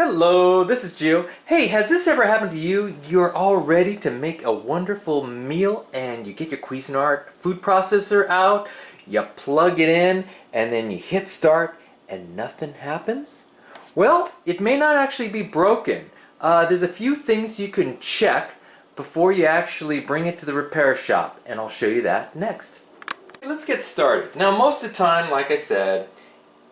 Hello, this is Gio. Hey, has this ever happened to you? You're all ready to make a wonderful meal and you get your Cuisinart food processor out, you plug it in, and then you hit start and nothing happens? Well, it may not actually be broken. There's a few things you can check before you actually bring it to the repair shop, and I'll show you that next. Let's get started. Now, most of the time, like I said,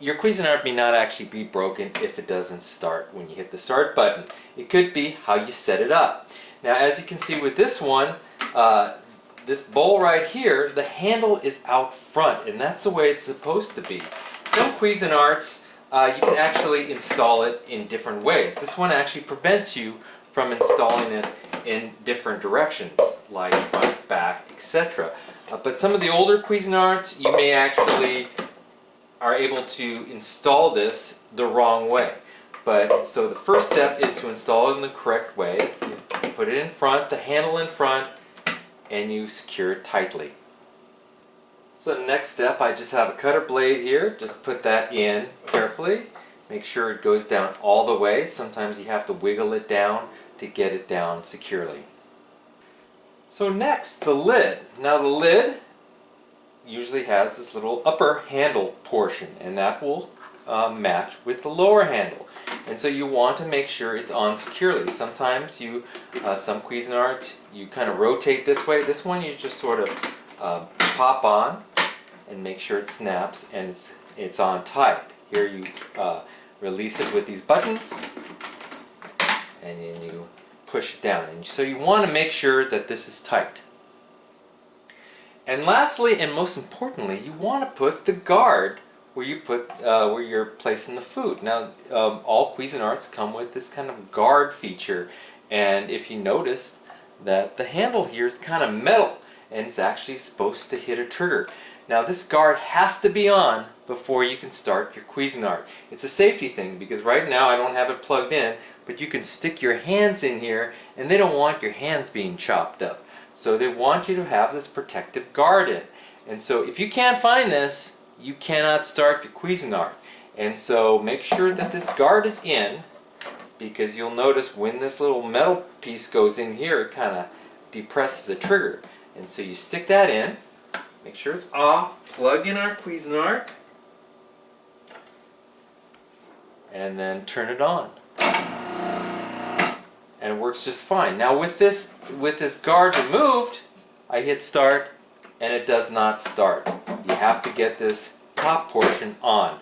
your Cuisinart may not actually be broken if it doesn't start when you hit the start button. It could be how you set it up. Now, as you can see with this one, this bowl right here, the handle is out front, and that's the way it's supposed to be. Some Cuisinarts, you can actually install it in different ways. This one actually prevents you from installing it in different directions, like front, back, etc. But some of the older Cuisinarts, you may actually are able to install this the wrong way. So the first step is to install it in the correct way. You put it in front, the handle in front, and you secure it tightly. So next step, I just have a cutter blade here. Just put that in carefully. Make sure it goes down all the way. Sometimes you have to wiggle it down to get it down securely. So next, the lid. Now the lid usually has this little upper handle portion, and that will match with the lower handle. And so you want to make sure it's on securely. Sometimes some Cuisinart, you kind of rotate this way. This one you just sort of pop on and make sure it snaps and it's on tight. Here you release it with these buttons, and then you push it down. And so you want to make sure that this is tight. And lastly, and most importantly, you want to put the guard where you're placing the food. Now, all Cuisinarts come with this kind of guard feature, and if you notice that the handle here is kind of metal, and it's actually supposed to hit a trigger. Now, this guard has to be on before you can start your Cuisinart. It's a safety thing because right now I don't have it plugged in, but you can stick your hands in here, and they don't want your hands being chopped up. So they want you to have this protective guard in. And so if you can't find this, you cannot start your Cuisinart. And so make sure that this guard is in, because you'll notice when this little metal piece goes in here, it kind of depresses the trigger. And so you stick that in, make sure it's off, plug in our Cuisinart, and then turn it on. And it works just fine. Now with this guard removed, I hit start and it does not start. You have to get this top portion on.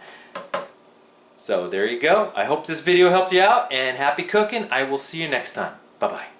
So there you go. I hope this video helped you out, and happy cooking. I will see you next time. Bye-bye.